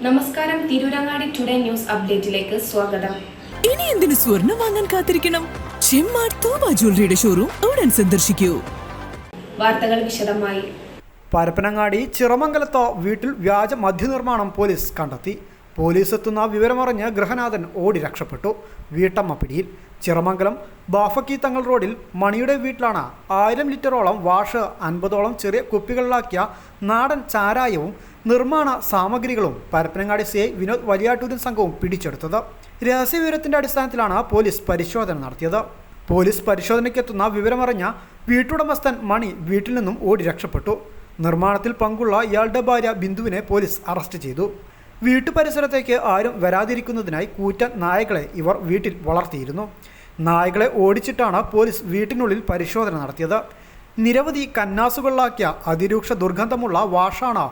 നമസ്കാരം, Tirurangadi today news അപ്ഡേറ്റിലേക്ക് സ്വാഗതം. ഇനി എന്തിനു സ്വർണം വാങ്ങാൻ കാത്തിരിക്കണം? ചെമ്മാട് തോമ ജ്വല്ലറിയുടെ ഷോറൂം ഉടൻ സന്ദർശിക്കൂ. വാർത്തകൾ വിശദമായി. പരപ്പനങ്ങാടി ചിറമംഗലത്തോ വീട്ടിൽ വ്യാജ മദ്യനിർമ്മാണം പോലീസ് കണ്ടെത്തി. പോലീസ് എത്തുന്ന വിവരമറിഞ്ഞ് ഗൃഹനാഥൻ ഓടി രക്ഷപ്പെട്ടു. വീട്ടമ്മ പിടിയിൽ. ചിറമംഗലം ബാഫക്കി തങ്ങൾ റോഡിൽ മണിയുടെ വീട്ടിലാണ് 1000 ലിറ്ററോളം വാഷ്, 50ഓളം ചെറിയ കുപ്പികളിലാക്കിയ നാടൻ ചാരായവും നിർമ്മാണ സാമഗ്രികളും പരപ്പനങ്ങാടി CI വിനോദ് വലിയാട്ടൂരിൻ സംഘവും പിടിച്ചെടുത്തത്. രഹസ്യവിവരത്തിൻ്റെ അടിസ്ഥാനത്തിലാണ് പോലീസ് പരിശോധന നടത്തിയത്. പോലീസ് പരിശോധനയ്ക്കെത്തുന്ന വിവരമറിഞ്ഞ വീട്ടുടമസ്ഥൻ മണി വീട്ടിൽ നിന്നും ഓടി രക്ഷപ്പെട്ടു. നിർമ്മാണത്തിൽ പങ്കുള്ള ഇയാളുടെ ഭാര്യ ബിന്ദുവിനെ പോലീസ് അറസ്റ്റ് ചെയ്തു. വീട്ടുപരിസരത്തേക്ക് ആരും വരാതിരിക്കുന്നതിനായി കൂറ്റൻ നായകളെ ഇവർ വീട്ടിൽ വളർത്തിയിരുന്നു. നായകളെ ഓടിച്ചിട്ടാണ് പോലീസ് വീട്ടിനുള്ളിൽ പരിശോധന നടത്തിയത്. നിരവധി കന്നാസുകളിലാക്കിയ അതിരൂക്ഷ ദുർഗന്ധമുള്ള വാഷാണ്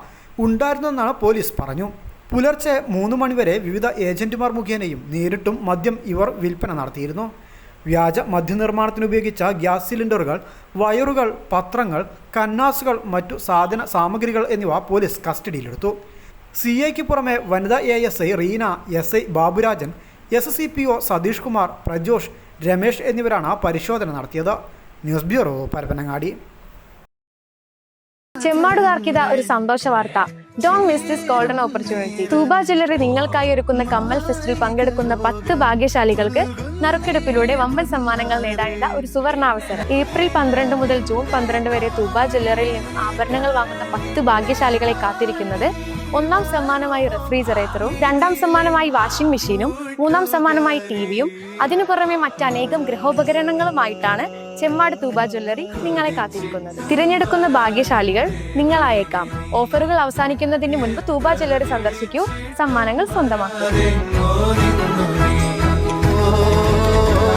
ഉണ്ടായിരുന്നെന്നാണ് പോലീസ് പറഞ്ഞു. പുലർച്ചെ 3 മണിവരെ വിവിധ ഏജന്റുമാർ മുഖേനയും നേരിട്ടും മദ്യം ഇവർ വിൽപ്പന നടത്തിയിരുന്നു. വ്യാജ മദ്യനിർമ്മാണത്തിനുപയോഗിച്ച ഗ്യാസ് സിലിണ്ടറുകൾ, വയറുകൾ, പത്രങ്ങൾ, കന്നാസുകൾ, മറ്റു സാധന സാമഗ്രികൾ എന്നിവ പോലീസ് കസ്റ്റഡിയിലെടുത്തു. CIക്ക് പുറമെ വനിതാ ASI Reena, SI Baburajan, SCPO Satheesh Kumar, Prajosh, Ramesh എന്നിവരാണ് പരിശോധന നടത്തിയത്. News bureau, Parappanangadi. ചെമ്മാടുകാർക്കിത ഒരു സന്തോഷ വാർത്ത. Don't miss this golden opportunity. തൂബ ജ്വല്ലറി നിങ്ങൾക്കായി ഒരുക്കുന്ന കമ്മൽ ഫെസ്റ്റിൽ പങ്കെടുക്കുന്ന 10 ഭാഗ്യശാലികൾക്ക് നറുക്കെടുപ്പിലൂടെ വമ്പൻ സമ്മാനങ്ങൾ നേടാനുള്ള ഒരു സുവർണാവസരം. ഏപ്രിൽ 12 മുതൽ ജൂൺ 12 വരെ തൂബ ജ്വല്ലറിയിൽ നിന്നും ആഭരണങ്ങൾ വാങ്ങുന്ന 10 ഭാഗ്യശാലികളെ കാത്തിരിക്കുന്നത് 1ാം സമ്മാനമായി റെഫ്രിജറേറ്ററും, 2ാം സമ്മാനമായി വാഷിംഗ് മെഷീനും, 3ാം സമ്മാനമായി ടിവിയും, അതിനു പുറമെ മറ്റനേകം ഗൃഹോപകരണങ്ങളുമായിട്ടാണ് ചെമ്മാട് തൂബ ജ്വല്ലറി നിങ്ങളെ കാത്തിരിക്കുന്നത്. തിരഞ്ഞെടുക്കുന്ന ഭാഗ്യശാലികൾ നിങ്ങളായേക്കാം. ഓഫറുകൾ അവസാനിക്കുന്നതിന് മുൻപ് തൂബ ജ്വല്ലറി സന്ദർശിക്കൂ, സമ്മാനങ്ങൾ സ്വന്തമാക്കൂ.